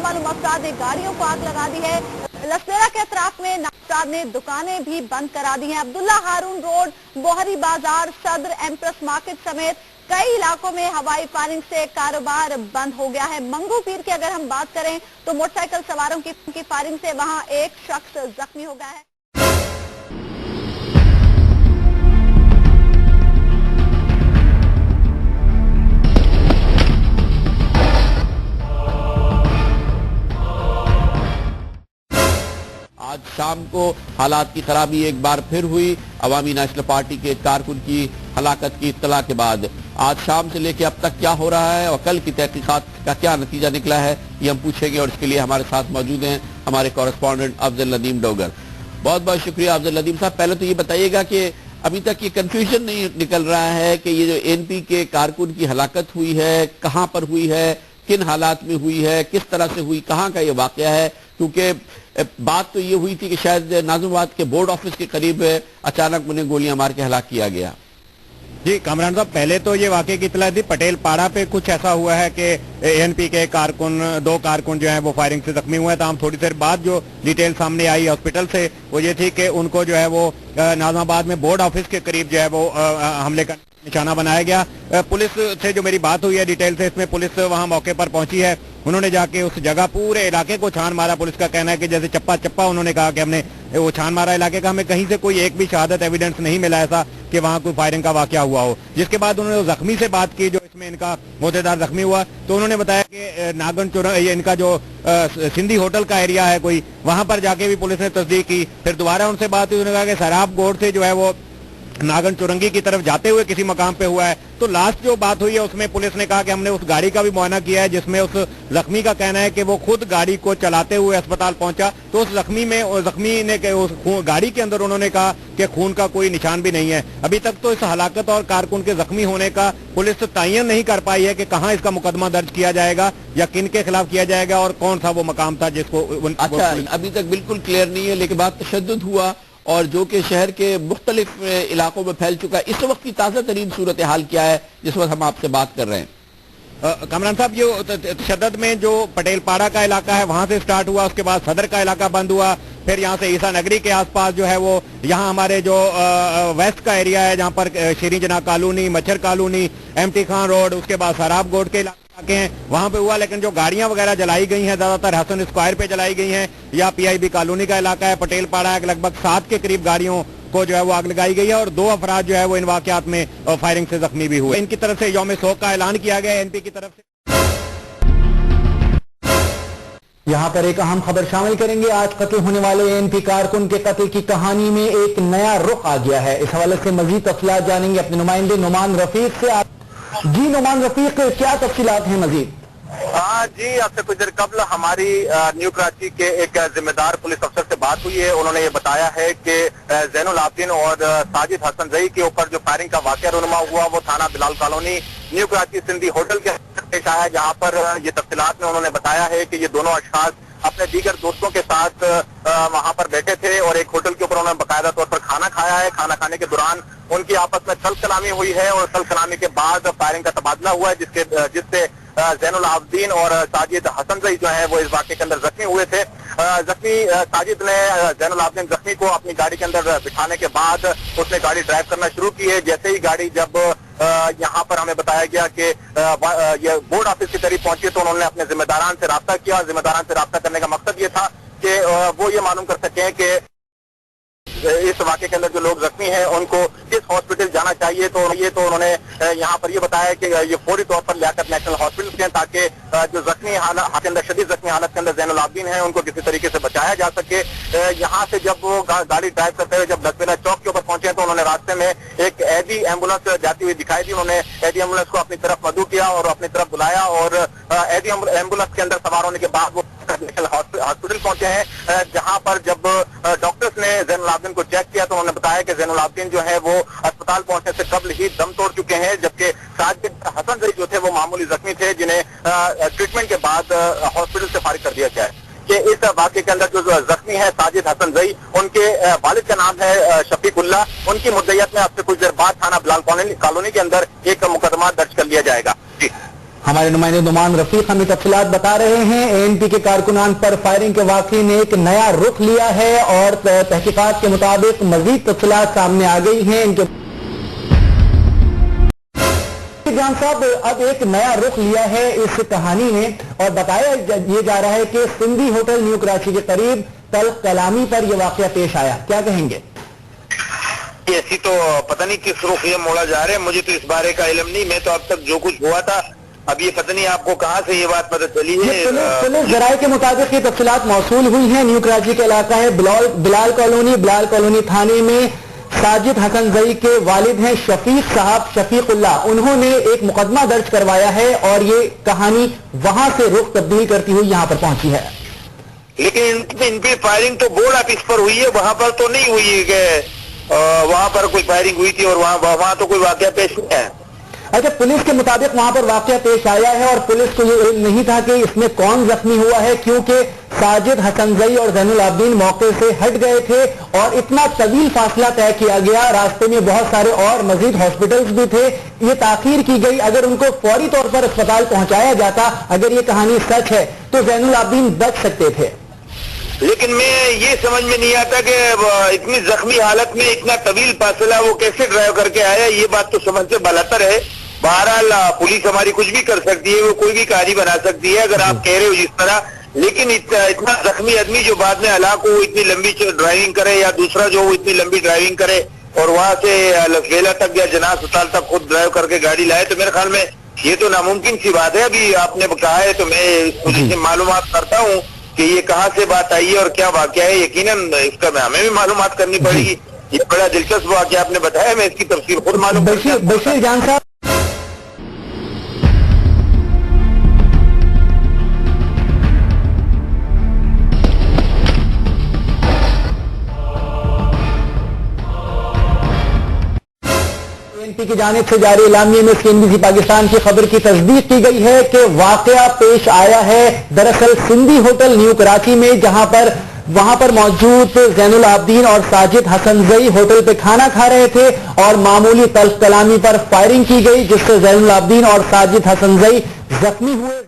नामालूम अफराद ने गाड़ियों को आग लगा दी है। लसलेरा के अतराफ में अफराद ने दुकानें भी बंद करा दी हैं। अब्दुल्ला हारून रोड, बोहरी बाजार, सदर, एम्प्रेस मार्केट समेत कई इलाकों में हवाई फायरिंग से कारोबार बंद हो गया है। मंगू पीर की अगर हम बात करें तो मोटरसाइकिल सवारों की फायरिंग से वहां एक शख्स जख्मी हो गया है। आज शाम को हालात की खराबी एक बार फिर हुई। अवामी नेशनल पार्टी के कारकुन की हलाकत की इत्तला के बाद आज शाम से लेकर अब तक क्या हो रहा है और कल की तहकीकात का क्या नतीजा निकला है, ये हम पूछेंगे और इसके लिए हमारे साथ मौजूद हैं हमारे कॉरेस्पॉन्डेंट अफजल नदीम डोगर। बहुत बहुत शुक्रिया अफजल नदीम साहब। पहले तो ये बताइएगा कि अभी तक ये कंफ्यूजन नहीं निकल रहा है कि ये जो एनपी के कारकुन की हलाकत हुई है, कहाँ पर हुई है, किन हालात में हुई है, किस तरह से हुई, कहाँ का ये वाकया है, क्योंकि बात तो ये हुई थी कि शायद नाज़िमाबाद के बोर्ड ऑफिस के करीब अचानक उन्हें गोलियां मार के हलाक किया गया। जी कामरान साहब, पहले तो ये वाकये की इत्तला थी पटेल पाड़ा पे कुछ ऐसा हुआ है कि एएनपी के कारकुन, 2 कारकुन जो हैं वो फायरिंग से जख्मी हुए। तमाम थोड़ी देर बाद जो डिटेल सामने आई हॉस्पिटल से वो ये थी कि उनको जो है वो नाज़िमाबाद में बोर्ड ऑफिस के करीब जो है वो हमले का निशाना बनाया गया। पुलिस से जो मेरी बात हुई है डिटेल से, इसमें पुलिस वहां मौके पर पहुंची है। उन्होंने जाके उस जगह पूरे इलाके को छान मारा। पुलिस का कहना है कि जैसे चप्पा चप्पा उन्होंने कहा कि हमने वो छान मारा इलाके का, हमें कहीं से कोई एक भी शहादत एविडेंस नहीं मिला ऐसा कि वहां कोई फायरिंग का वाकया हुआ हो। जिसके बाद उन्होंने जख्मी से बात की जो इसमें इनका मोहतेदार जख्मी हुआ, तो उन्होंने बताया कि नागन चुरंग इनका जो सिंधी होटल का एरिया है कोई, वहां पर जाके भी पुलिस ने तस्दीक की। फिर दोबारा उनसे बात हुई, उन्होंने कहा कि सराब गोड़ से जो है वो नागन चुरंगी की तरफ जाते हुए किसी मकाम पे हुआ है। तो लास्ट जो बात हुई है उसमें पुलिस ने कहा कि हमने उस गाड़ी का भी मुआयना किया है जिसमें उस जख्मी का कहना है कि वो खुद गाड़ी को चलाते हुए अस्पताल पहुंचा। तो उस जख्मी ने उस गाड़ी के अंदर उन्होंने कहा कि खून का कोई निशान भी नहीं है। अभी तक तो इस हलाकत और कारकुन के जख्मी होने का पुलिस तयन नहीं कर पाई है कि कहाँ इसका मुकदमा दर्ज किया जाएगा या किन के खिलाफ किया जाएगा और कौन सा वो मकाम था जिसको। अच्छा, अभी तक बिल्कुल क्लियर नहीं है, लेकिन बात तशद्दुद हुआ और जो कि शहर के मुख्तलिफ इलाकों में फैल चुका है। इस वक्त की ताज़ा तरीन सूरत हाल क्या है जिस वक्त हम आपसे बात कर रहे हैं? कमरान साहब, ये तशद्दुद में जो पटेल पाड़ा का इलाका है वहां से स्टार्ट हुआ, उसके बाद सदर का इलाका बंद हुआ, फिर यहाँ से ईसा नगरी के आसपास जो है वो यहाँ हमारे जो वेस्ट का एरिया है जहाँ पर शेरी जना कॉलोनी, मच्छर कॉलोनी, एमटी खान रोड, उसके बाद सराब गोड के इलाके हैं वहां पे हुआ। लेकिन जो गाड़ियां वगैरह जलाई गई हैं ज्यादातर हसन स्क्वायर पे जलाई गई हैं या पीआईबी कॉलोनी का इलाका है। पटेल पाड़ा लगभग 7 के करीब गाड़ियों को जो है वो आग लगाई गई है और 2 अफराद जो है वो इन वाकयात में फायरिंग से जख्मी भी हुए। इनकी तरफ से यौम शोक का ऐलान किया गया एनपी की तरफ से। यहाँ पर एक अहम खबर शामिल करेंगे। आज कत्ल होने वाले एएनपी कारकुन के कत्ल की कहानी में एक नया रुख आ गया है। इस हवाले से मजीद तफसीलात जानेंगे अपने नुमाइंदे नुमान रफीक से। जी नुमान रफीक, क्या तफसीलात हैं मजीद? जी, आपसे कुछ देर कबल हमारी न्यू कराची के एक जिम्मेदार पुलिस अफसर से बात हुई है। उन्होंने ये बताया है कि जैनुल आबदीन और साजिद हसन जई के ऊपर जो फायरिंग का वाकया रुनुमा हुआ वो थाना Bilal colony new Karachi Sindhi hotel के पेश आया, जहाँ पर ये तफसीलात में उन्होंने बताया है कि ये दोनों अशखास अपने दीगर दोस्तों के साथ वहां पर बैठे थे और एक होटल के ऊपर उन्होंने बाकायदा तौर पर खाना खाया है। खाना खाने के दौरान उनकी आपस में छल कलामी हुई है और छल कलामी के बाद फायरिंग का तबादला हुआ है जिससे जैनुल आबदीन और साजिद हसन जई जो है वो इस वाक़े के अंदर जख्मी हुए थे। जख्मी साजिद ने जैनुल आबदीन जख्मी को अपनी गाड़ी के अंदर बिठाने के बाद उसने गाड़ी ड्राइव करना शुरू की है। जैसे ही गाड़ी जब यहाँ पर हमें बताया गया कि ये बोर्ड ऑफिस के करीब पहुंची तो उन्होंने अपने जिम्मेदारान से राब्ता किया। जिम्मेदारान से राब्ता करने का मकसद ये था कि वो ये मालूम कर सकें कि इस वाक़े के अंदर जो लोग जख्मी हैं उनको किस हॉस्पिटल जाना चाहिए। तो उन्होंने यहाँ पर ये बताया कि ये फौरी तौर पर लियाकत नेशनल हॉस्पिटल के ताकि जो जख्मी हालत के अंदर शदीद जख्मी हालत के अंदर जैनुल आबदीन है उनको किसी तरीके से बचाया जा सके। यहाँ से जब वो गाड़ी ड्राइव करते हुए जब लखवेला चौक के ऊपर पहुंचे तो उन्होंने रास्ते में एक एडी एम्बुलेंस जाती हुई दिखाई दी। उन्होंने एडी एम्बुलेंस को अपनी तरफ मदऊ किया और अपनी तरफ बुलाया और एडी एम्बुलेंस के अंदर सवार होने के बाद वो नेशनल हॉस्पिटल पहुंचे हैं, जहां पर जब डॉक्टर्स ने जैनुल आबदीन को चेक किया तो उन्होंने बताया कि जैनुल आबदीन जो है वो अस्पताल पहुंचने से कबल ही दम तोड़ चुके हैं, जबकि साजिद हसन जई जो थे वो मामूली जख्मी थे जिन्हें ट्रीटमेंट के बाद हॉस्पिटल से फारिग कर दिया गया है। कि इस वाक़े के अंदर जो जख्मी है साजिद हसन जई, उनके वालिद का नाम है शफीकुल्ला। उनकी मुद्दइयत में अब से कुछ देर बाद थाना बिलाल कॉलोनी के अंदर एक मुकदमा दर्ज कर लिया जाएगा। जी हमारे नुमाइंदे नुमान रफीक हमें तफसीलात बता रहे हैं। एएनपी के कारकुनान पर फायरिंग के वाकये ने एक नया रुख लिया है और तहकीकात के मुताबिक मजीद तफसीलात सामने आ गई हैं। इनके जान साहब, अब एक नया रुख लिया है इस कहानी ने और बताया ये जा रहा है कि सिंधी होटल न्यू कराची के करीब तल्ख कलामी पर यह वाकया पेश आया, क्या कहेंगे? ऐसी तो पता नहीं किस रुख ये मोड़ा जा रहा है, मुझे तो इस बारे का इल्म नहीं। मैं तो अब तक जो कुछ हुआ था, अब ये पता नहीं आपको कहाँ से ये बात पता चली है। पुलिस जराये के मुताबिक ये तफसीलात मौसूल हुई हैं। न्यू कराची का इलाका है बिलाल कॉलोनी थाने में साजिद हसन जई के वालिद हैं शफीक साहब, शफीकुल्लाह, उन्होंने एक मुकदमा दर्ज करवाया है और ये कहानी वहां से रुख तब्दील करती हुई यहाँ पर पहुंची है। लेकिन इन पे फायरिंग तो बोर्ड ऑफिस पर हुई है, वहां पर तो नहीं हुई है कि वहां पर कोई फायरिंग हुई थी और वहां तो कोई वाकया पेश नहीं है। अच्छा, पुलिस के मुताबिक वहां पर वाकया पेश आया है और पुलिस को ये नहीं था कि इसमें कौन जख्मी हुआ है, क्योंकि साजिद हसन जई और जैनुल आबदीन मौके से हट गए थे और इतना तवील फासला तय किया गया। रास्ते में बहुत सारे और मजीद हॉस्पिटल्स भी थे, ये ताखीर की गई। अगर उनको फौरी तौर पर अस्पताल पहुंचाया जाता, अगर ये कहानी सच है, तो जैनुल आबदीन बच सकते थे। लेकिन मैं ये समझ में नहीं आता कि इतनी जख्मी हालत में इतना तवील फासला वो कैसे ड्राइव करके आया, ये बात तो समझ से बालातर है। बहरहाल पुलिस हमारी कुछ भी कर सकती है, वो कोई भी कहानी बना सकती है अगर आप कह रहे हो जिस तरह। लेकिन इतना जख्मी आदमी जो बाद में हलाक हो, इतनी लंबी ड्राइविंग करे, या दूसरा जो वो इतनी लंबी ड्राइविंग करे और वहां से लफेला तक या जना अस्पताल तक खुद ड्राइव करके गाड़ी लाए, तो मेरे ख्याल में ये तो नामुमकिन सी बात है। अभी आपने कहा है तो मैं पुलिस से मालूमात करता हूँ कि ये कहाँ से बात आई है और क्या वाकया है। यकीनन इसका हमें भी मालूमात करनी पड़ेगी। ये बड़ा दिलचस्प वाकया आपने बताया, मैं इसकी तफसील खुद मालूम। बशीर जान साहब, एएनपी की जानिब से जारी इलामिये में सीएनबीसी पाकिस्तान की खबर की तस्दीक की गई है कि वाकया पेश आया है दरअसल सिंधी होटल न्यू कराची में, वहां पर मौजूद जैनुल आबदीन और साजिद हसन जई होटल पे खाना खा रहे थे और मामूली तल्ख कलामी पर फायरिंग की गई, जिससे जैनुल आबदीन और साजिद हसन जई जख्मी हुए।